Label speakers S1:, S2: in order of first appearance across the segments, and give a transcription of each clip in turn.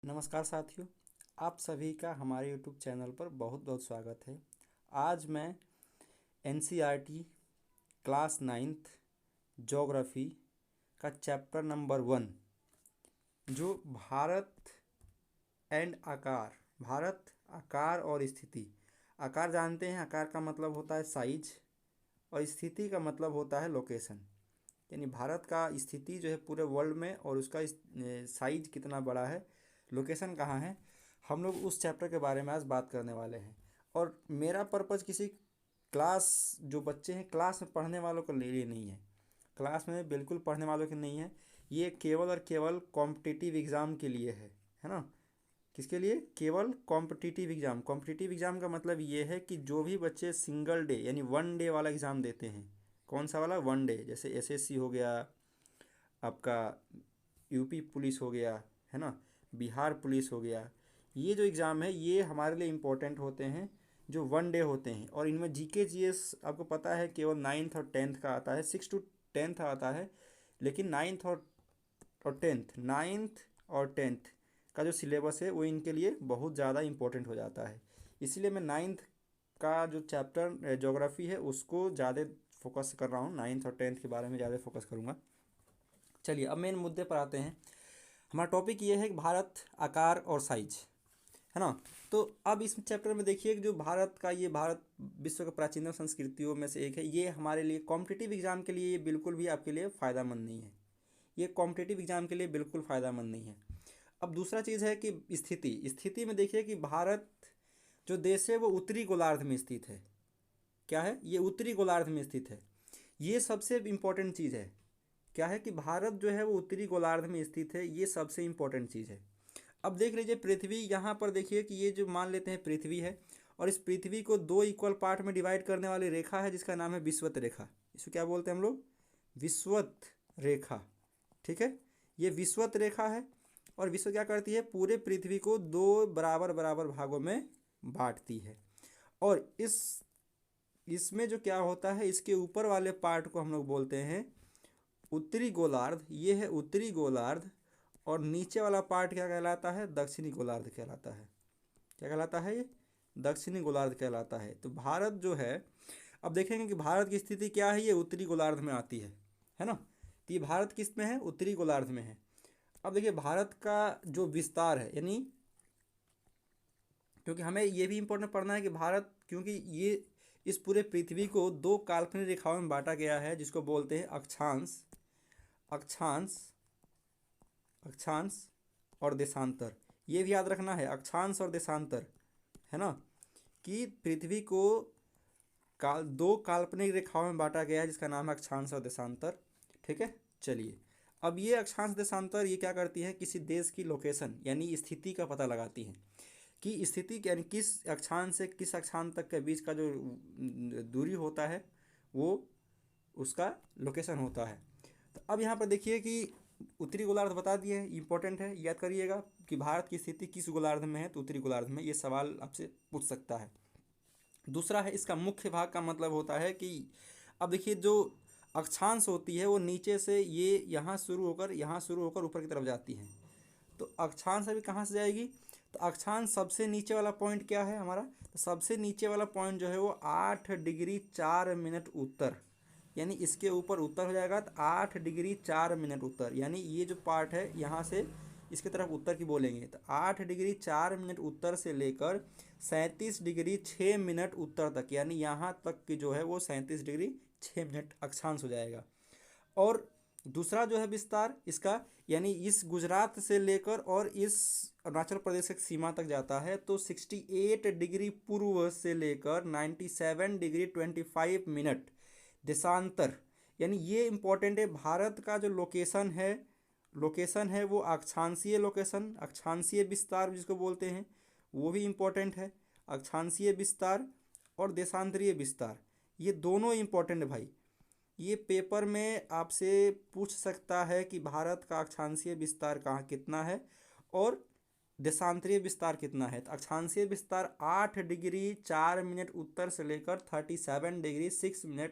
S1: नमस्कार साथियों, आप सभी का हमारे YouTube चैनल पर बहुत बहुत स्वागत है। आज मैं NCERT क्लास 9th ज्योग्राफी का चैप्टर नंबर 1 जो भारत आकार और स्थिति। आकार जानते हैं, आकार का मतलब होता है साइज और स्थिति का मतलब होता है लोकेशन। यानी भारत का स्थिति जो है पूरे वर्ल्ड में और उसका साइज कितना बड़ा है, लोकेशन कहाँ है, हम लोग उस चैप्टर के बारे में आज बात करने वाले हैं। और मेरा पर्पज़ किसी क्लास जो बच्चे हैं क्लास में पढ़ने वालों के लिए नहीं है, क्लास में बिल्कुल पढ़ने वालों के नहीं है। ये केवल और केवल कॉम्पिटिटिव एग्ज़ाम के लिए है ना। किसके लिए? केवल कॉम्पिटिटिव एग्ज़ाम। कॉम्पिटिटिव एग्ज़ाम का मतलब ये है कि जो भी बच्चे सिंगल डे यानी 1 डे वाला एग्ज़ाम देते हैं। कौन सा वाला? 1 डे। जैसे SSC हो गया, आपका यूपी पुलिस हो गया, है ना, बिहार पुलिस हो गया। ये जो एग्ज़ाम है ये हमारे लिए इम्पोर्टेंट होते हैं, जो 1 डे होते हैं। और इनमें GK GS आपको पता है केवल 9th और 10th का आता है, 6 to 10th आता है। लेकिन 9th और 10th का जो सिलेबस है वो इनके लिए बहुत ज़्यादा इम्पोर्टेंट हो जाता है। इसीलिए मैं 9th का जो चैप्टर ज्योग्राफी है उसको ज़्यादा फोकस कर रहा हूँ। 9th और 10th के बारे में ज़्यादा फोकस करूँगा। चलिए अब मेन मुद्दे पर आते हैं। हमारा टॉपिक ये है कि भारत, आकार और साइज, है ना। तो अब इस चैप्टर में देखिए कि जो भारत विश्व के प्राचीनतम संस्कृतियों में से एक है। ये हमारे लिए कॉम्पिटिटिव एग्ज़ाम के लिए ये बिल्कुल भी आपके लिए फ़ायदामंद नहीं है। ये कॉम्पिटिटिव एग्ज़ाम के लिए बिल्कुल फ़ायदामंद नहीं है। अब दूसरा चीज़ है कि स्थिति में देखिए कि भारत जो देश है वो उत्तरी गोलार्ध में स्थित है। क्या है? ये उत्तरी गोलार्ध में स्थित है। ये सबसे इम्पोर्टेंट चीज़ है। क्या है कि भारत जो है वो उत्तरी गोलार्ध में स्थित है, ये सबसे इम्पोर्टेंट चीज़ है। अब देख लीजिए पृथ्वी, यहाँ पर देखिए कि ये जो मान लेते हैं पृथ्वी है और इस पृथ्वी को 2 इक्वल पार्ट में डिवाइड करने वाली रेखा है जिसका नाम है विषुवत रेखा। इसको क्या बोलते हैं हम लोग? विषुवत रेखा। ठीक है, ये विषुवत रेखा है। और विश्व क्या करती है? पूरे पृथ्वी को 2 बराबर बराबर भागों में बांटती है। और इसमें जो क्या होता है, इसके ऊपर वाले पार्ट को हम लोग बोलते हैं उत्तरी गोलार्ध। ये है उत्तरी गोलार्ध। और नीचे वाला पार्ट क्या कहलाता है? दक्षिणी गोलार्ध कहलाता है। क्या कहलाता है? ये दक्षिणी गोलार्ध कहलाता है। तो भारत जो है, अब देखेंगे कि भारत की स्थिति क्या है, ये उत्तरी गोलार्ध में आती है ना। तो ये भारत किस में है? उत्तरी गोलार्ध में है। अब देखिए भारत का जो विस्तार है, यानी क्योंकि हमें ये भी इम्पोर्टेंट पढ़ना है कि भारत, क्योंकि ये इस पूरे पृथ्वी को 2 काल्पनिक रेखाओं में बांटा गया है जिसको बोलते हैं अक्षांश अक्षांश अक्षांश और देशांतर। ये भी याद रखना है, अक्षांश और देशांतर, है ना। कि पृथ्वी को 2 काल्पनिक रेखाओं में बांटा गया है जिसका नाम है अक्षांश और देशांतर। ठीक है, चलिए अब ये अक्षांश देशांतर ये क्या करती है? किसी देश की लोकेशन यानी स्थिति का पता लगाती है कि स्थिति यानी किस अक्षांश से किस अक्षांश तक के बीच का जो दूरी होता है वो उसका लोकेशन होता है। तो अब यहाँ पर देखिए कि उत्तरी गोलार्ध बता दिए, इंपॉर्टेंट है, याद करिएगा कि भारत की स्थिति किस गोलार्ध में है, तो उत्तरी गोलार्ध में। ये सवाल आपसे पूछ सकता है। दूसरा है इसका मुख्य भाग का मतलब होता है कि अब देखिए जो अक्षांश होती है वो नीचे से ये यहाँ शुरू होकर ऊपर की तरफ जाती है। तो अक्षांश अभी कहाँ से जाएगी? तो अक्षांश सबसे नीचे वाला पॉइंट क्या है हमारा? तो सबसे नीचे वाला पॉइंट जो है वो 8 डिग्री 4 मिनट उत्तर, यानी इसके ऊपर उत्तर हो जाएगा। तो 8 डिग्री 4 मिनट उत्तर, यानी ये जो पार्ट है यहाँ से इसके तरफ उत्तर की बोलेंगे तो 8 डिग्री 4 मिनट उत्तर से लेकर 37 डिग्री 6 मिनट उत्तर तक, यानी यहाँ तक की जो है वो 37 डिग्री 6 मिनट अक्षांश हो जाएगा। और दूसरा जो है विस्तार इसका, यानी इस गुजरात से लेकर और इस अरुणाचल प्रदेश की सीमा तक जाता है। तो 68 डिग्री पूर्व से लेकर 97 डिग्री 25 मिनट देशांतर, यानी ये इम्पोर्टेंट है। भारत का जो लोकेशन है वो अक्षांशीय लोकेशन, अक्षांशीय विस्तार जिसको बोलते हैं, वो भी इम्पोर्टेंट है। अक्षांशीय विस्तार और देशांतरीय विस्तार, ये दोनों इम्पोर्टेंट है भाई। ये पेपर में आपसे पूछ सकता है कि भारत का अक्षांशीय विस्तार कहाँ कितना है और देशांतरीय विस्तार कितना है। तो अक्षांशीय विस्तार 8 डिग्री 4 मिनट उत्तर से लेकर 37 डिग्री 6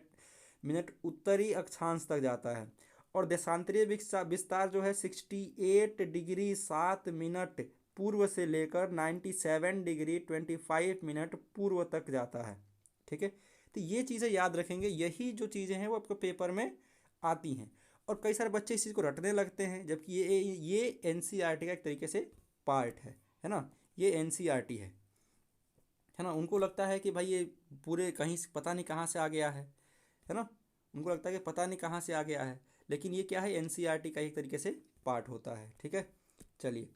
S1: मिनट उत्तरी अक्षांश तक जाता है। और देशांतरीय विस्तार जो है 68 डिग्री 7 मिनट पूर्व से लेकर 97 डिग्री 25 मिनट पूर्व तक जाता है। ठीक है, तो ये चीज़ें याद रखेंगे, यही जो चीज़ें हैं वो आपको पेपर में आती हैं। और कई सारे बच्चे इस चीज़ को रटने लगते हैं, जबकि ये एनसीईआरटी का एक तरीके से पार्ट है ना, ये एनसीईआरटी है ना। उनको लगता है कि भाई ये पूरे कहीं से पता नहीं कहाँ से आ गया है ना, उनको लगता है कि पता नहीं कहाँ से आ गया है, लेकिन ये क्या है, एनसीईआरटी का एक तरीके से पार्ट होता है। ठीक है, चलिए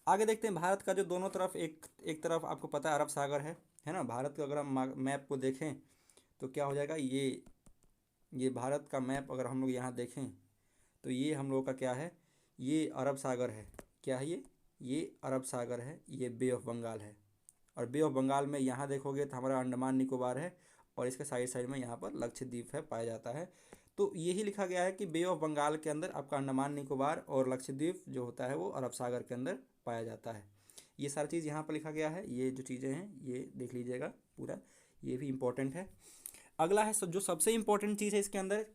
S1: आगे देखते हैं। भारत का जो दोनों तरफ एक तरफ आपको पता है अरब सागर है ना। भारत का अगर हम मैप को देखें तो क्या हो जाएगा, ये भारत का मैप अगर हम लोग यहाँ देखें तो ये हम लोग का क्या है, ये अरब सागर है। क्या है ये अरब सागर है, ये बे ऑफ बंगाल है। और बे ऑफ बंगाल में यहाँ देखोगे तो हमारा अंडमान निकोबार है, और इसके साइड साइड में यहाँ पर लक्षद्वीप है, पाया जाता है। तो यही लिखा गया है कि बे ऑफ बंगाल के अंदर आपका अंडमान निकोबार और लक्षद्वीप जो होता है वो अरब सागर के अंदर पाया जाता है। ये सारी चीज़ यहाँ पर लिखा गया है, ये जो चीज़ें हैं ये देख लीजिएगा पूरा, ये भी इम्पोर्टेंट है। अगला है जो सबसे इम्पोर्टेंट चीज़ है इसके अंदर,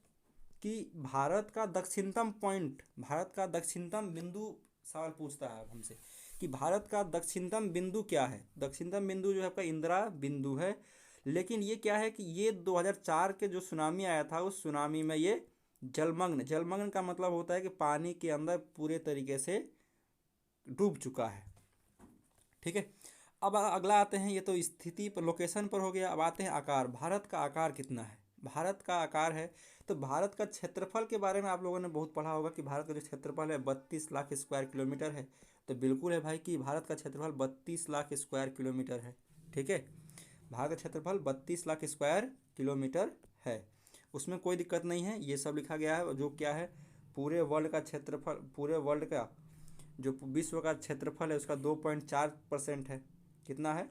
S1: कि भारत का दक्षिणतम पॉइंट, भारत का दक्षिणतम बिंदु, सवाल पूछता है हमसे कि भारत का दक्षिणतम बिंदु क्या है। दक्षिणतम बिंदु जो है आपका इंदिरा बिंदु है, लेकिन ये क्या है कि ये 2004 के जो सुनामी आया था उस सुनामी में ये जलमग्न का मतलब होता है कि पानी के अंदर पूरे तरीके से डूब चुका है। ठीक है, अब अगला आते हैं, ये तो स्थिति पर लोकेशन पर हो गया। अब आते हैं आकार, भारत का आकार कितना है। भारत का आकार है तो भारत का क्षेत्रफल के बारे में आप लोगों ने बहुत पढ़ा होगा कि भारत का जो क्षेत्रफल है 32 लाख स्क्वायर किलोमीटर है। तो बिल्कुल है भाई कि भारत का क्षेत्रफल 32 लाख स्क्वायर किलोमीटर है। ठीक है, भारत का क्षेत्रफल 32 लाख स्क्वायर किलोमीटर है, उसमें कोई दिक्कत नहीं है। ये सब लिखा गया है जो क्या है, पूरे वर्ल्ड का क्षेत्रफल, पूरे वर्ल्ड का जो विश्व का क्षेत्रफल है उसका 2.4% है। कितना है,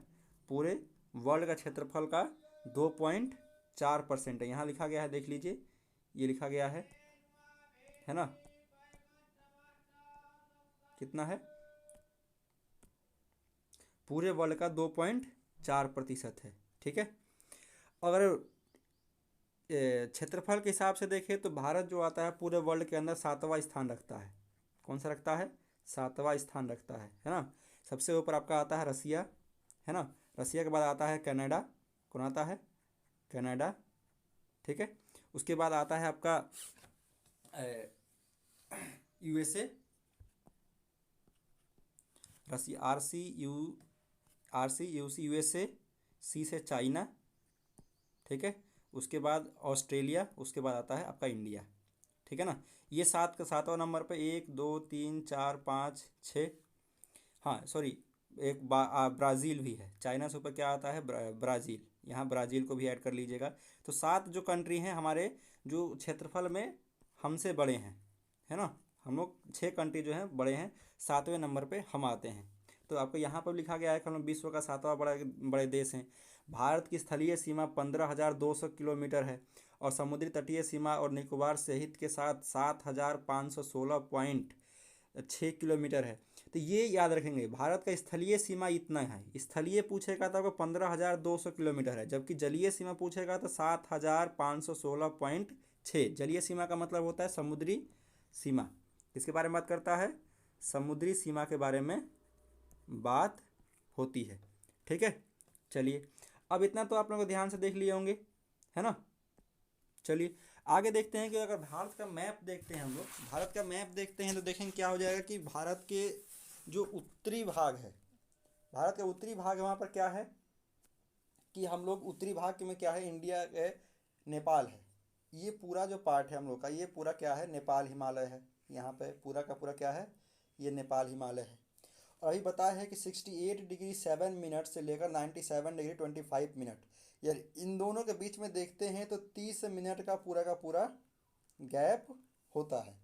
S1: पूरे वर्ल्ड का क्षेत्रफल का 2.4% है, यहाँ लिखा गया है, देख लीजिए ये लिखा गया है ना। कितना है, पूरे वर्ल्ड का 2.4% है। ठीक है, अगर क्षेत्रफल के हिसाब से देखें तो भारत जो आता है पूरे वर्ल्ड के अंदर 7वां स्थान रखता है। कौन सा रखता है, 7वां स्थान रखता है ना। सबसे ऊपर आपका आता है रसिया, है ना। रसिया के बाद आता है कनाडा, कौन आता है, कनाडा। ठीक है, उसके बाद आता है आपका USA, Russia, R C U C USA, C से चाइना। ठीक है, उसके बाद ऑस्ट्रेलिया, उसके बाद आता है आपका इंडिया। ठीक है ना, ये 7वां नंबर पे 1 2 3 4 5 6, हाँ सॉरी एक ब्राज़ील भी है। चाइना से ऊपर क्या आता है, ब्राज़ील, यहाँ ब्राज़ील को भी ऐड कर लीजिएगा। तो 7 जो कंट्री हैं हमारे जो क्षेत्रफल में हमसे बड़े हैं, है ना। हम लोग 6 कंट्री जो हैं बड़े हैं, 7वें नंबर पे हम आते हैं। तो आपको यहाँ पर लिखा गया है कि हम लोग विश्व का 7वां बड़े देश हैं। भारत की स्थलीय सीमा 15,200 किलोमीटर है, और समुद्री तटीय सीमा और निकोबार सहित के साथ 7,516.6 किलोमीटर है। तो ये याद रखेंगे, भारत का स्थलीय सीमा इतना है, स्थलीय पूछेगा तो आपको 15,200 किलोमीटर है, जबकि जलीय सीमा पूछेगा तो 7,516.6। जलीय सीमा का मतलब होता है समुद्री सीमा, किसके बारे में बात करता है, समुद्री सीमा के बारे में बात होती है। ठीक है, चलिए अब इतना तो आप लोगों को ध्यान से देख लिए होंगे, है ना। चलिए आगे देखते हैं कि अगर भारत का मैप देखते हैं, हम लोग भारत का मैप देखते हैं तो देखेंगे क्या हो जाएगा कि भारत के जो उत्तरी भाग है, भारत का उत्तरी भाग है, वहाँ पर क्या है कि हम लोग उत्तरी भाग में क्या है, इंडिया है, नेपाल है। ये पूरा जो पार्ट है हम लोग का, ये पूरा क्या है, नेपाल हिमालय है। यहाँ पे पूरा का पूरा क्या है, ये नेपाल हिमालय है। और अभी बताया है कि 68 डिग्री 7 मिनट से लेकर 97 डिग्री 25 मिनट, यार इन दोनों के बीच में देखते हैं तो 30 मिनट का पूरा गैप होता है।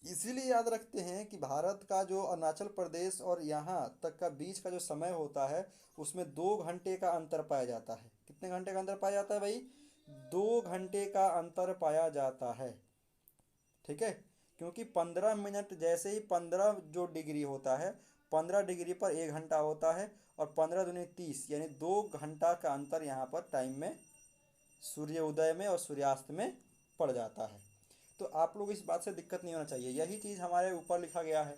S1: इसीलिए याद रखते हैं कि भारत का जो अरुणाचल प्रदेश और यहाँ तक का बीच का जो समय होता है उसमें 2 घंटे का अंतर पाया जाता है। कितने घंटे का अंतर पाया जाता है भाई, 2 घंटे का अंतर पाया जाता है। ठीक है, क्योंकि 15 मिनट जैसे ही 15 जो डिग्री होता है, 15 डिग्री पर 1 घंटा होता है, और 15 दूनी 30, यानी 2 घंटा का अंतर यहाँ पर टाइम में, सूर्य उदय में और सूर्यास्त में पड़ जाता है। तो आप लोग इस बात से दिक्कत नहीं होना चाहिए, यही चीज़ हमारे ऊपर लिखा गया है।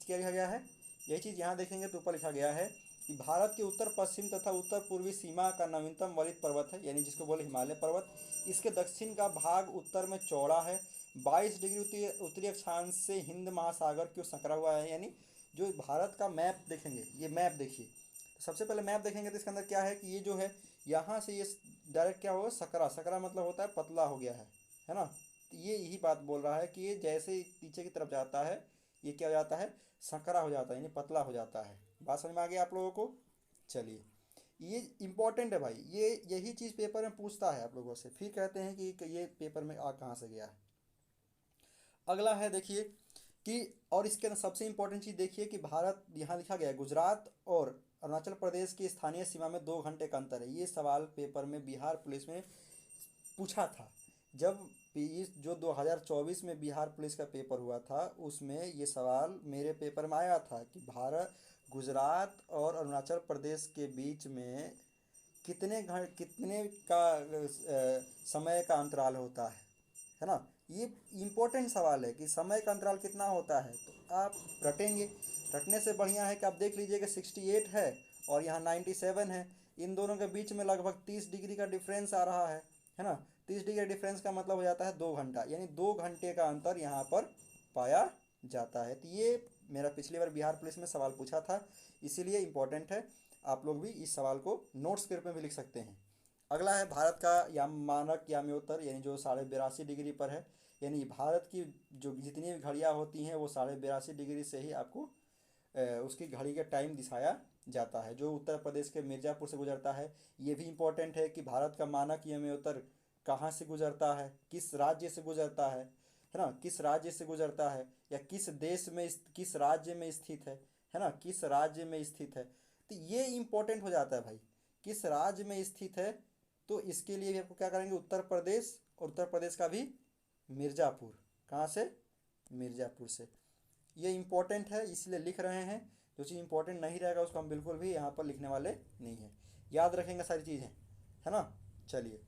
S1: क्या लिखा गया है, यही चीज़ यहाँ देखेंगे तो ऊपर लिखा गया है कि भारत के उत्तर पश्चिम तथा उत्तर पूर्वी सीमा का नवीनतम वरिष्ठ पर्वत है, यानी जिसको बोले हिमालय पर्वत। इसके दक्षिण का भाग उत्तर में चौड़ा है, 22 डिग्री उत्तरी अक्षांश से हिंद महासागर की ओर संकरा हुआ है। यानी जो भारत का मैप देखेंगे, ये मैप देखिए, तो सबसे पहले मैप देखेंगे तो इसके अंदर क्या है कि ये जो है यहाँ से ये डायरेक्ट क्या होगा, सकरा, सकरा मतलब होता है पतला हो गया है ना। तो ये यही बात बोल रहा है कि ये जैसे ही नीचे की तरफ जाता है ये क्या हो जाता है, संकरा हो जाता है, यानी पतला हो जाता है। बात समझ में आ गई आप लोगों को? चलिए, ये इंपॉर्टेंट है भाई, ये यही चीज़ पेपर में पूछता है आप लोगों से, फिर कहते हैं कि ये पेपर में आ कहाँ से गया है। अगला है देखिए कि, और इसके अंदर सबसे इंपॉर्टेंट चीज़ देखिए कि भारत, यहाँ लिखा गया है गुजरात और अरुणाचल प्रदेश की स्थानीय सीमा में 2 घंटे का अंतर है। ये सवाल पेपर में बिहार पुलिस में पूछा था। जब इस जो 2024 में बिहार पुलिस का पेपर हुआ था उसमें ये सवाल मेरे पेपर में आया था कि भारत, गुजरात और अरुणाचल प्रदेश के बीच में कितने का समय का अंतराल होता है ना। ये इम्पोर्टेंट सवाल है कि समय का अंतराल कितना होता है, तो आप रटेंगे। रटने से बढ़िया है कि आप देख लीजिए कि 68 है और यहाँ 97 है, इन दोनों के बीच में लगभग 30 डिग्री का डिफरेंस आ रहा है ना। 30 डिग्री डिफरेंस का मतलब हो जाता है 2 घंटा, यानी 2 घंटे का अंतर यहाँ पर पाया जाता है। तो ये मेरा पिछली बार बिहार पुलिस में सवाल पूछा था, इसीलिए इम्पोर्टेंट है। आप लोग भी इस सवाल को नोट्स के रूप में भी लिख सकते हैं। अगला है भारत का मानक याम्योत्तर, यानी जो 82.5 डिग्री पर है। यानी भारत की जो जितनी भी घड़ियाँ होती हैं वो 82.5 डिग्री से ही आपको उसकी घड़ी का टाइम दिखाया जाता है, जो उत्तर प्रदेश के मिर्ज़ापुर से गुजरता है। ये भी इम्पोर्टेंट है कि भारत का मानक याम्योत्तर कहाँ से गुजरता है, किस राज्य से गुजरता है ना, किस राज्य से गुजरता है, या किस देश में, किस राज्य में स्थित है ना, किस राज्य में स्थित है। तो ये इम्पोर्टेंट हो जाता है भाई, किस राज्य में स्थित है। तो इसके लिए भी आपको क्या करेंगे, उत्तर प्रदेश, और उत्तर प्रदेश का भी मिर्ज़ापुर, कहाँ से, मिर्ज़ापुर से। ये इम्पोर्टेंट है इसलिए लिख रहे हैं, जो चीज़ इंपॉर्टेंट नहीं रहेगा उसको हम बिल्कुल भी यहाँ पर लिखने वाले नहीं हैं, याद रखेंगे सारी चीज़ें, है ना। चलिए,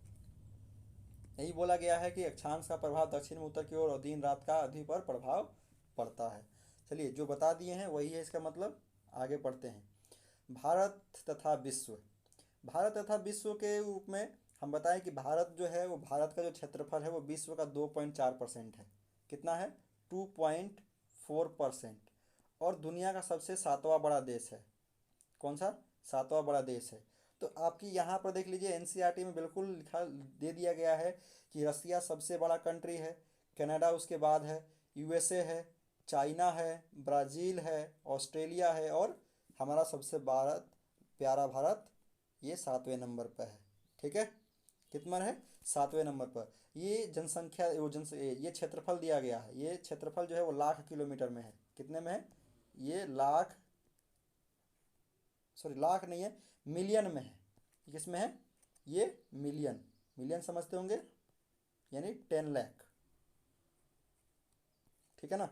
S1: यही बोला गया है कि अक्षांश का प्रभाव दक्षिण में उत्तर की ओर और दिन रात का अवधि पर प्रभाव पड़ता है। चलिए, जो बता दिए हैं वही है इसका मतलब। आगे पढ़ते हैं। भारत तथा विश्व, भारत तथा विश्व के रूप में हम बताएं कि भारत जो है वो, भारत का जो क्षेत्रफल है वो विश्व का 2.4% है। कितना है, 2.4%। और दुनिया का सबसे सातवां बड़ा देश है। कौन सा, सातवां बड़ा देश है। तो आपकी यहाँ पर देख लीजिए एनसीईआरटी में बिल्कुल लिखा दे दिया गया है कि रसिया सबसे बड़ा कंट्री है, कनाडा उसके बाद है, यूएसए है, चाइना है, ब्राज़ील है, ऑस्ट्रेलिया है, और हमारा सबसे प्यारा भारत ये 7वें नंबर पर है। ठीक है, कितना है, 7वें नंबर पर। ये जनसंख्या, ये क्षेत्रफल दिया गया है, ये क्षेत्रफल जो है वो लाख किलोमीटर में है। कितने में है, ये लाख, सॉरी लाख नहीं है, मिलियन में है। किस में है, ये मिलियन, मिलियन समझते होंगे, यानी 10 लाख। ठीक है ना।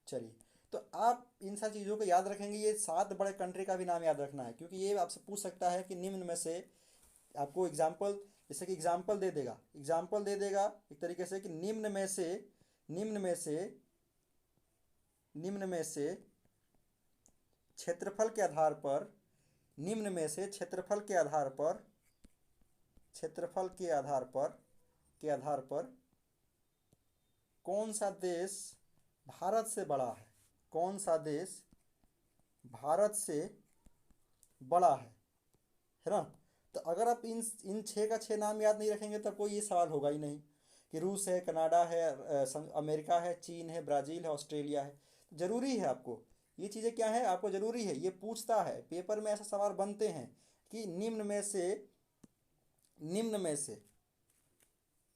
S1: चलिए, तो आप इन सारी चीज़ों को याद रखेंगे। ये 7 बड़े कंट्री का भी नाम याद रखना है, क्योंकि ये आपसे पूछ सकता है कि निम्न में से, आपको एग्जाम्पल, जैसे कि एग्जाम्पल दे देगा एक तरीके से कि निम्न में से निम्न में से क्षेत्रफल के आधार पर, निम्न में से क्षेत्रफल के आधार पर, क्षेत्रफल के आधार पर कौन सा देश भारत से बड़ा है, कौन सा देश भारत से बड़ा है ना। तो अगर आप इन 6 का 6 नाम याद नहीं रखेंगे तब कोई ये सवाल होगा ही नहीं कि रूस है, कनाडा है, अमेरिका है, चीन है, ब्राज़ील है, ऑस्ट्रेलिया है। ज़रूरी है आपको ये चीज़ें, क्या है आपको ज़रूरी है, ये पूछता है पेपर में, ऐसा सवाल बनते हैं कि निम्न में से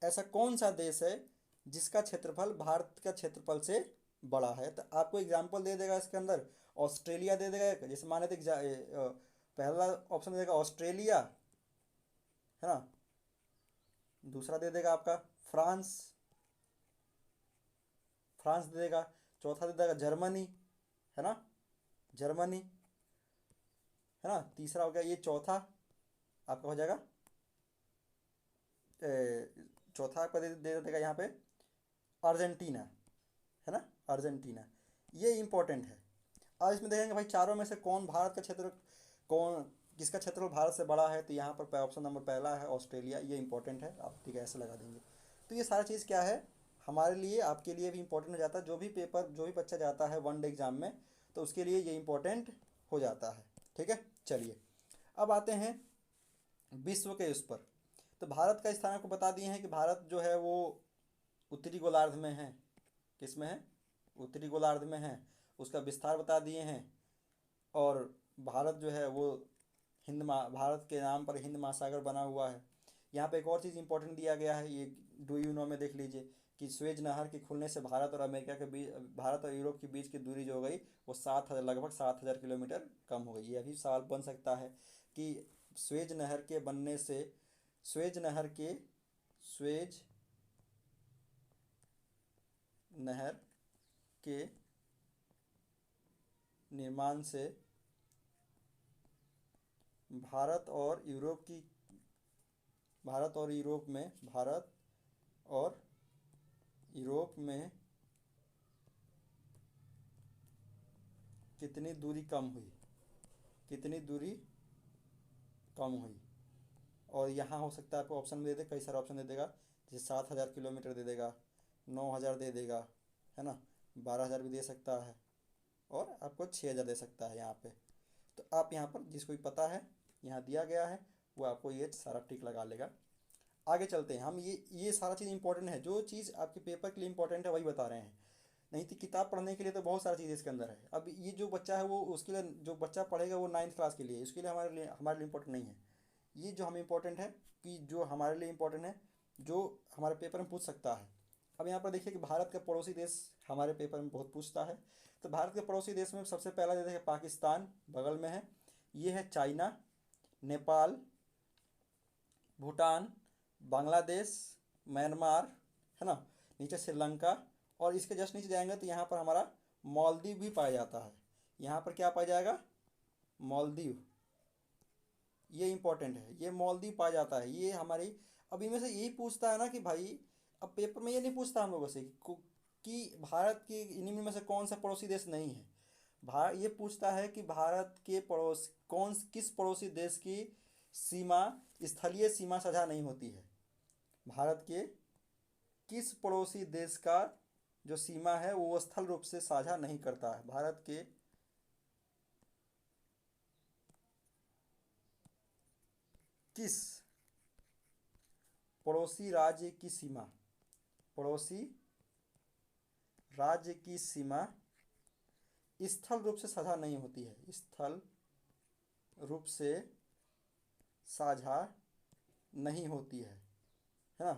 S1: ऐसा कौन सा देश है जिसका क्षेत्रफल भारत का क्षेत्रफल से बड़ा है। तो आपको एग्जाम्पल दे देगा इसके अंदर, ऑस्ट्रेलिया दे देगा, जैसे माने थे पहला ऑप्शन दे देगा ऑस्ट्रेलिया, है ना। दूसरा दे देगा आपका फ्रांस, फ्रांस दे देगा। चौथा दे देगा जर्मनी, है ना, जर्मनी, है ना। तीसरा हो गया ये, चौथा आपका हो जाएगा चौथा आपका दे देगा यहाँ पे अर्जेंटीना, है ना, अर्जेंटीना। ये इंपॉर्टेंट है। आज इसमें देखेंगे भाई चारों में से कौन भारत का क्षेत्र, कौन किसका क्षेत्रफल भारत से बड़ा है, तो यहाँ पर ऑप्शन नंबर पहला है ऑस्ट्रेलिया, ये इंपॉर्टेंट है, आप ठीक है ऐसे लगा देंगे। तो ये सारा चीज़ क्या है हमारे लिए, आपके लिए भी इंपॉर्टेंट हो जाता है, जो भी पेपर जो भी बच्चा जाता है वन डे एग्जाम में, तो उसके लिए ये इंपॉर्टेंट हो जाता है। ठीक है, चलिए अब आते हैं विश्व के उस पर। तो भारत का स्थान आपको बता दिए हैं कि भारत जो है वो उत्तरी गोलार्ध में है। किस में है? उत्तरी गोलार्ध में है। उसका विस्तार बता दिए हैं। और भारत जो है वो भारत के नाम पर हिंद महासागर बना हुआ है। यहाँ पे एक और चीज़ इंपॉर्टेंट दिया गया है, ये डू यू नो में देख लीजिए कि स्वेज नहर के खुलने से भारत और अमेरिका के बीच, भारत और यूरोप के बीच की दूरी जो हो गई वो 7,000 लगभग 7,000 किलोमीटर कम हो गई। ये अभी सवाल बन सकता है कि स्वेज नहर के बनने से, स्वेज नहर के स्वेज नहर के निर्माण से भारत और यूरोप की, भारत और यूरोप में, भारत और यूरोप में कितनी दूरी कम हुई, कितनी दूरी कम हुई। और यहाँ हो सकता है आपको ऑप्शन में दे दे, कई सारे ऑप्शन दे देगा, जैसे 7,000 किलोमीटर दे देगा, 9,000 दे देगा, है ना, 12,000 भी दे सकता है, और आपको 6,000 दे सकता है यहाँ पे। तो आप यहाँ पर जिसको भी पता है यहाँ दिया गया है वो आपको ये सारा टिक लगा लेगा। आगे चलते हैं हम, ये सारा चीज़ इंपॉर्टेंट है, जो चीज़ आपके पेपर के लिए इंपॉर्टेंट है वही बता रहे हैं, नहीं तो किताब पढ़ने के लिए तो बहुत सारी चीज़ें इसके अंदर है। अब ये जो बच्चा है वो उसके लिए, जो बच्चा पढ़ेगा वो 9th क्लास के लिए, उसके लिए हमारे लिए इंपॉर्टेंट नहीं है। ये जो हमें इंपॉर्टेंट है, कि जो हमारे लिए इंपॉर्टेंट है, जो हमारे पेपर में पूछ सकता है। अब यहाँ पर देखिए कि भारत का पड़ोसी देश हमारे पेपर में बहुत पूछता है। तो भारत के पड़ोसी देश में सबसे पहला देश है पाकिस्तान, बगल में है। ये है चाइना, नेपाल, भूटान, बांग्लादेश, म्यांमार, है ना, नीचे श्रीलंका, और इसके जस्ट नीचे जाएंगे तो यहाँ पर हमारा मालदीव भी पाया जाता है। यहाँ पर क्या पाया जाएगा? मालदीव, ये इंपॉर्टेंट है, ये मालदीव पाया जाता है। ये हमारी, अब इनमें से यही पूछता है ना कि भाई, अब पेपर में ये नहीं पूछता हम लोगों से कि भारत के इन्हीं में से कौन सा पड़ोसी देश नहीं है। ये पूछता है कि भारत के पड़ोस कौन, किस पड़ोसी देश की सीमा, स्थलीय सीमा साझा नहीं होती है। भारत के किस पड़ोसी देश का जो सीमा है वो स्थल रूप से साझा नहीं करता है। भारत के किस पड़ोसी राज्य की सीमा, पड़ोसी राज्य की सीमा स्थल रूप से साझा नहीं होती है, स्थल रूप से साझा नहीं होती है ना,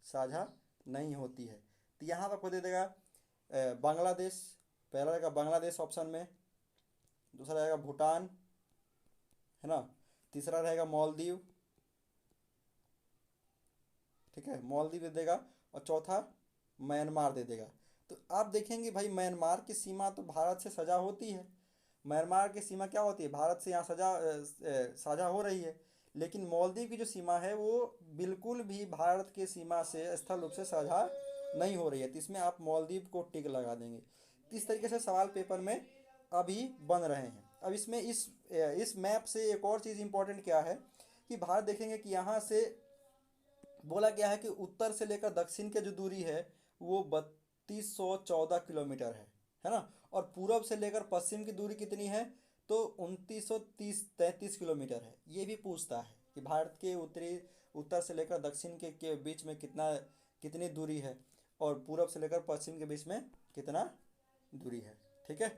S1: साझा नहीं होती है। तो यहाँ पर आपको दे देगा बांग्लादेश, पहला रहेगा बांग्लादेश ऑप्शन में, दूसरा रहेगा भूटान, है ना, तीसरा रहेगा मालदीव, ठीक है, मालदीव दे देगा, और चौथा म्यांमार दे देगा। तो आप देखेंगे भाई म्यांमार की सीमा तो भारत से सजा होती है, म्यांमार की सीमा क्या होती है, भारत से यहाँ साझा हो रही है। लेकिन मालदीव की जो सीमा है वो बिल्कुल भी भारत के सीमा से स्थल रूप से साझा नहीं हो रही है। तो इसमें आप मालदीव को टिक लगा देंगे। तो इस तरीके से सवाल पेपर में अभी बन रहे हैं। अब इसमें इस मैप से एक और चीज़ इंपॉर्टेंट क्या है कि भारत देखेंगे कि यहाँ से बोला गया है कि उत्तर से लेकर दक्षिण की जो दूरी है वो 3214 किलोमीटर है ना, और पूरब से लेकर पश्चिम की दूरी कितनी है, तो 2933 किलोमीटर है। ये भी पूछता है कि भारत के उत्तर से लेकर दक्षिण के बीच में कितनी दूरी है, और पूरब से लेकर पश्चिम के बीच में कितना दूरी है। ठीक है,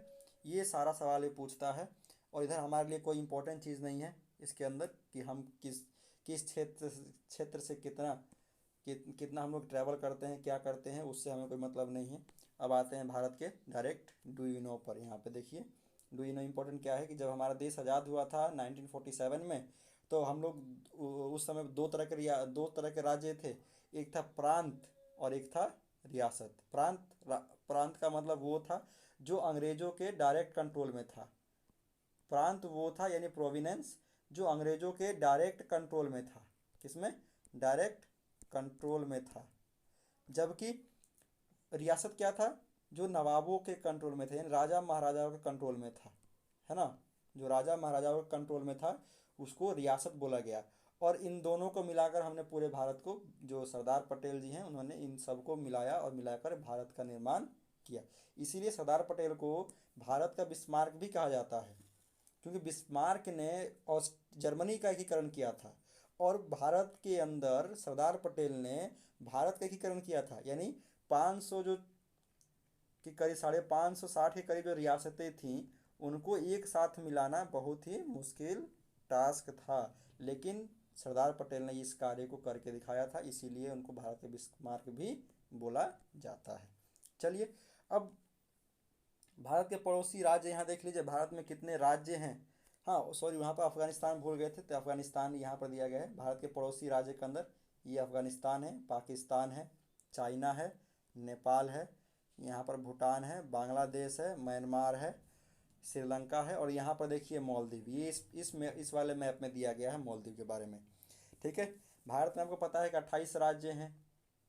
S1: ये सारा सवाल ये पूछता है। और इधर हमारे लिए कोई इंपॉर्टेंट चीज़ नहीं है इसके अंदर कि हम किस किस क्षेत्र से कितना हम लोग ट्रैवल करते हैं, क्या करते हैं, उससे हमें कोई मतलब नहीं है। अब आते हैं भारत के डायरेक्ट डू यू नो पर। यहाँ पे देखिए डू यू नो इम्पोर्टेंट क्या है कि जब हमारा देश आज़ाद हुआ था 1947 में, तो हम लोग उस समय दो तरह के राज्य थे, एक था प्रांत और एक था रियासत। प्रांत का मतलब वो था जो अंग्रेज़ों के डायरेक्ट कंट्रोल में था। प्रांत वो था यानी प्रोविनेंस जो अंग्रेज़ों के डायरेक्ट कंट्रोल में था। किसमें? डायरेक्ट कंट्रोल में था। जबकि रियासत क्या था? जो नवाबों के कंट्रोल में थे, यानी राजा महाराजाओं के कंट्रोल में था, है ना, जो राजा महाराजाओं के कंट्रोल में था उसको रियासत बोला गया। और इन दोनों को मिलाकर हमने पूरे भारत को, जो सरदार पटेल जी हैं उन्होंने इन सबको मिलाया और मिलाकर भारत का निर्माण किया। इसीलिए सरदार पटेल को भारत का बिस्मार्क भी कहा जाता है, क्योंकि बिस्मार्क ने जर्मनी का एकीकरण किया था और भारत के अंदर सरदार पटेल ने भारत का एकीकरण किया था। यानी 500 जो कि करीब 550-60 के करीब जो रियासतें थीं उनको एक साथ मिलाना बहुत ही मुश्किल टास्क था, लेकिन सरदार पटेल ने इस कार्य को करके दिखाया था, इसीलिए उनको भारत के बिस्मार्क भी बोला जाता है। चलिए, अब भारत के पड़ोसी राज्य यहाँ देख लीजिए, भारत में कितने राज्य हैं। हाँ सॉरी, वहाँ पर अफगानिस्तान भूल गए थे, तो अफगानिस्तान यहाँ पर दिया गया है भारत के पड़ोसी राज्य के अंदर। ये अफगानिस्तान है, पाकिस्तान है, चाइना है, नेपाल है, यहाँ पर भूटान है, बांग्लादेश है, म्यांमार है, श्रीलंका है, और यहाँ पर देखिए मालदीव। ये इस वाले मैप में दिया गया है मालदीव के बारे में। ठीक है, भारत में आपको पता है कि 28 राज्य हैं,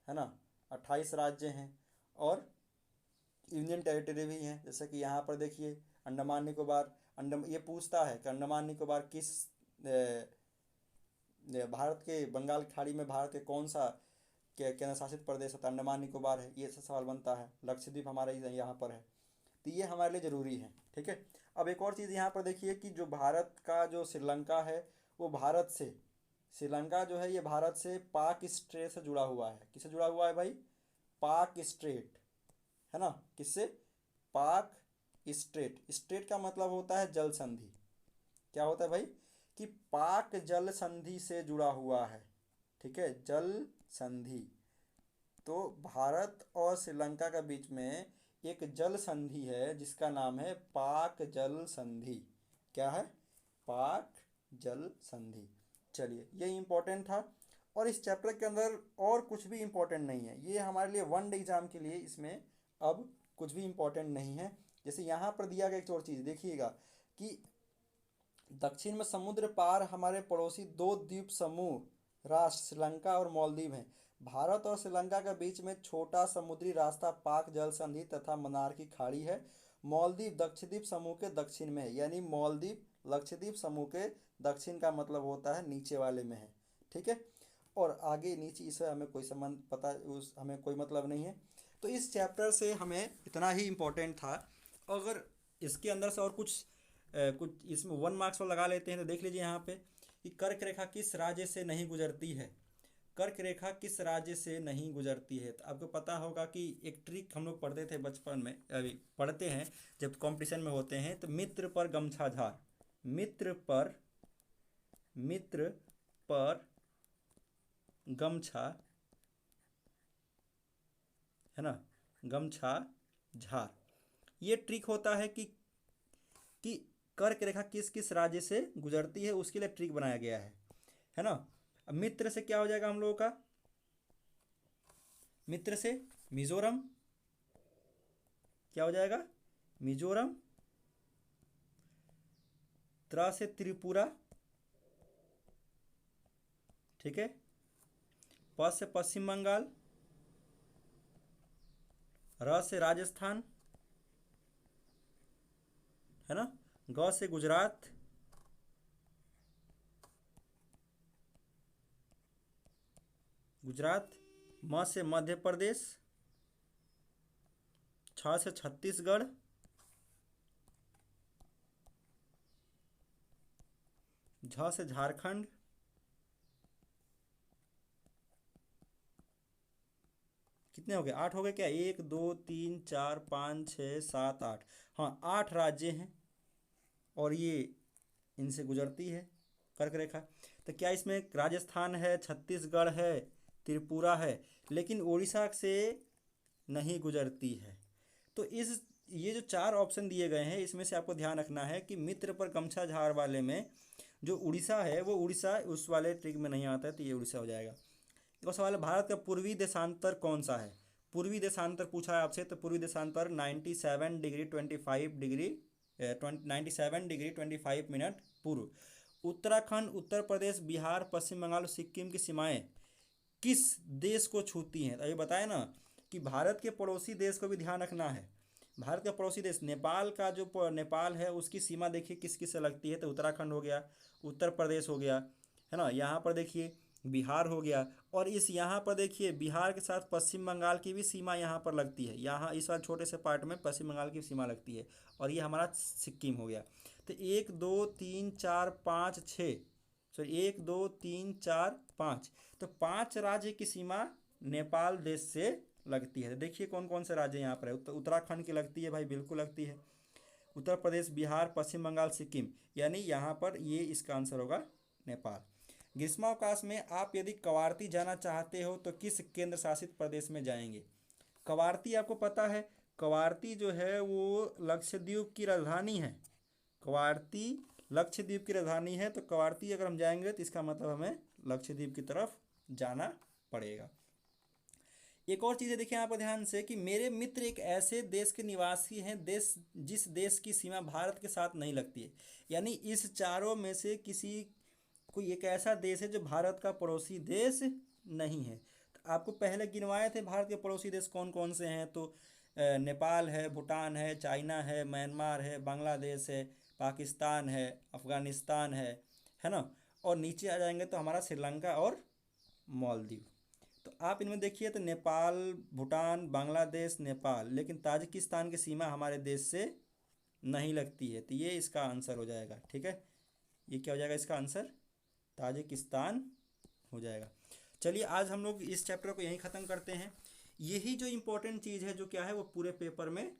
S1: है ना, 28 राज्य हैं और यूनियन टेरिटरी भी हैं। जैसे कि यहाँ पर देखिए अंडमान निकोबार, ये पूछता है कि अंडमान निकोबार किस भारत के बंगाल की खाड़ी में भारत के कौन सा केंद्र शासित प्रदेश है, तो अंडमान निकोबार है, ये सब सवाल बनता है। लक्षद्वीप हमारे यहाँ पर है, तो ये हमारे लिए ज़रूरी है। ठीक है, अब एक और चीज़ यहाँ पर देखिए कि जो भारत का जो श्रीलंका है वो भारत से, श्रीलंका जो है ये भारत से पाक स्ट्रेट से जुड़ा हुआ है। किससे जुड़ा हुआ है भाई? पाक स्ट्रेट, है ना, किससे? पाक स्ट्रेट। स्ट्रेट का मतलब होता है जल संधि। क्या होता है भाई? कि पाक जल संधि से जुड़ा हुआ है। ठीक है, जल संधि। तो भारत और श्रीलंका के बीच में एक जल संधि है जिसका नाम है पाक जल संधि। क्या है? पाक जल संधि। चलिए, ये इंपॉर्टेंट था। और इस चैप्टर के अंदर और कुछ भी इंपॉर्टेंट नहीं है, ये हमारे लिए वन डे एग्जाम के लिए इसमें अब कुछ भी इंपॉर्टेंट नहीं है। जैसे यहाँ पर दिया गया एक और चीज़ देखिएगा कि दक्षिण में समुद्र पार हमारे पड़ोसी दो द्वीप समूह राष्ट्र श्रीलंका और मालदीव हैं। भारत और श्रीलंका के बीच में छोटा समुद्री रास्ता पाक जल संधि तथा मन्नार की खाड़ी है। मालदीव लक्षद्वीप समूह के दक्षिण में है, यानी मालदीव लक्षद्वीप समूह के दक्षिण का मतलब होता है नीचे वाले में है। ठीक है, और आगे नीचे इससे हमें कोई संबंध पता, उस हमें कोई मतलब नहीं है। तो इस चैप्टर से हमें इतना ही इम्पोर्टेंट था। अगर इसके अंदर से और कुछ इसमें 1 मार्क्स लगा लेते हैं तो देख लीजिए यहाँ पे कि कर्क रेखा किस राज्य से नहीं गुजरती है। कर्क रेखा किस राज्य से नहीं गुजरती है, तो आपको पता होगा कि एक ट्रिक हम लोग पढ़ते थे बचपन में, अभी पढ़ते हैं जब कंपटीशन में होते हैं, तो मित्र पर गमछा झार, मित्र पर गमछा, है ना, गमछा झार। ये ट्रिक होता है कि कर्क रेखा किस किस राज्य से गुजरती है, उसके लिए ट्रिक बनाया गया है ना। अब मित्र से क्या हो जाएगा हम लोगों का? मित्र से मिजोरम, क्या हो जाएगा? मिजोरम। त्र से त्रिपुरा, ठीक है। प से पश्चिम बंगाल, र से राजस्थान, है ना, ग से गुजरात, म से मध्य प्रदेश, छ से छत्तीसगढ़, झ से झारखंड, कितने हो गए? 8 हो गए क्या? 1 2 3 4 5 6 7 8, हाँ 8 राज्य हैं और ये इनसे गुजरती है कर्क रेखा। तो क्या इसमें राजस्थान है, छत्तीसगढ़ है, त्रिपुरा है, लेकिन उड़ीसा से नहीं गुजरती है। तो ये जो 4 ऑप्शन दिए गए हैं इसमें से आपको ध्यान रखना है कि मित्र पर गमछा झार वाले में जो उड़ीसा है वो उड़ीसा उस वाले ट्रिक में नहीं आता है, तो ये उड़ीसा हो जाएगा। तो सवाल है भारत का पूर्वी देशांतर कौन सा है? पूर्वी देशांतर पूछा है आपसे, तो पूर्वी देशांतर 97 डिग्री 25 डिग्री 97 डिग्री 25 मिनट पूर्व। उत्तराखंड, उत्तर प्रदेश, बिहार, पश्चिम बंगाल और सिक्किम की सीमाएं किस देश को छूती हैं? तो अभी बताए ना कि भारत के पड़ोसी देश को भी ध्यान रखना है। भारत का पड़ोसी देश नेपाल का जो नेपाल है उसकी सीमा देखिए किस किस से लगती है, तो उत्तराखंड हो गया, उत्तर प्रदेश हो गया, है ना, यहाँ पर देखिए बिहार हो गया, और इस यहाँ पर देखिए बिहार के साथ पश्चिम बंगाल की भी सीमा यहाँ पर लगती है, यहाँ इस वाले छोटे से पार्ट में पश्चिम बंगाल की सीमा लगती है, और ये हमारा सिक्किम हो गया। तो 1 2 3 4 5 6, सॉरी 1 2 3 4 5, तो 5 राज्य की सीमा नेपाल देश से लगती है। देखिए कौन कौन से राज्य यहाँ पर है। उत्तराखंड की लगती है भाई, बिल्कुल लगती है। उत्तर प्रदेश, बिहार, पश्चिम बंगाल, सिक्किम, यानी यहाँ पर ये इसका आंसर होगा नेपाल। ग्रीष्मावकाश में आप यदि कवारती जाना चाहते हो तो किस केंद्र शासित प्रदेश में जाएंगे? कवारती आपको पता है, कवारती जो है वो लक्षद्वीप की राजधानी है। कवारती लक्षद्वीप की राजधानी है, तो कवारती अगर हम जाएंगे तो इसका मतलब हमें लक्षद्वीप की तरफ जाना पड़ेगा। एक और चीज़ देखिए यहाँ पर ध्यान से कि मेरे मित्र एक ऐसे देश के निवासी हैं देश जिस देश की सीमा भारत के साथ नहीं लगती है, यानी इस चारों में से किसी कोई एक ऐसा देश है जो भारत का पड़ोसी देश नहीं है। तो आपको पहले गिनवाए थे भारत के पड़ोसी देश कौन कौन से हैं, तो नेपाल है, भूटान है, चाइना है, म्यांमार है, बांग्लादेश है, पाकिस्तान है, अफगानिस्तान है ना, और नीचे आ जाएंगे तो हमारा श्रीलंका और मालदीव। तो आप इनमें देखिए तो नेपाल, भूटान, बांग्लादेश, नेपाल, लेकिन ताजिकिस्तान की सीमा हमारे देश से नहीं लगती है, तो ये इसका आंसर हो जाएगा। ठीक है, ये क्या हो जाएगा इसका आंसर? ताजिकिस्तान हो जाएगा। चलिए आज हम लोग इस चैप्टर को यहीं ख़त्म करते हैं। यही जो इम्पोर्टेंट चीज़ है जो क्या है वो पूरे पेपर में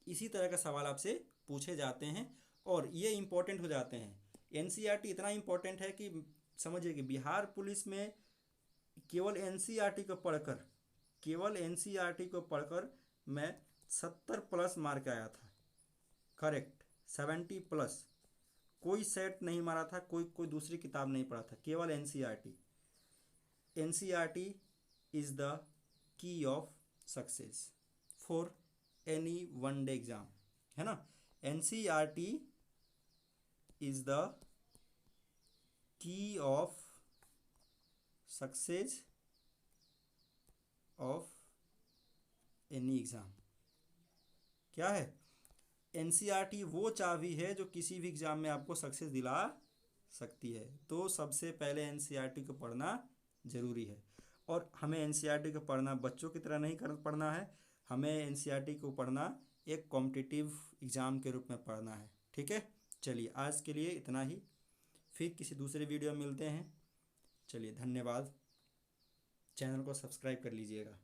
S1: इसी तरह का सवाल आपसे पूछे जाते हैं और ये इम्पोर्टेंट हो जाते हैं। एनसीईआरटी इतना इम्पोर्टेंट है कि समझिए कि बिहार पुलिस में केवल एनसीईआरटी को पढ़कर मैं 70 प्लस मार्क आया था, करेक्ट 70 प्लस। कोई सेट नहीं मारा था, कोई दूसरी किताब नहीं पढ़ा था, केवल NCERT. NCERT is the key of success for any one day exam, है ना। NCERT is the key of success of any exam. क्या है? एनसीईआरटी वो चाबी है जो किसी भी एग्जाम में आपको सक्सेस दिला सकती है। तो सबसे पहले एनसीईआरटी को पढ़ना ज़रूरी है, और हमें एनसीईआरटी को पढ़ना बच्चों की तरह नहीं पढ़ना है, हमें एनसीईआरटी को पढ़ना एक कॉम्पिटिटिव एग्ज़ाम के रूप में पढ़ना है। ठीक है, चलिए आज के लिए इतना ही, फिर किसी दूसरे वीडियो में मिलते हैं। चलिए धन्यवाद, चैनल को सब्सक्राइब कर लीजिएगा।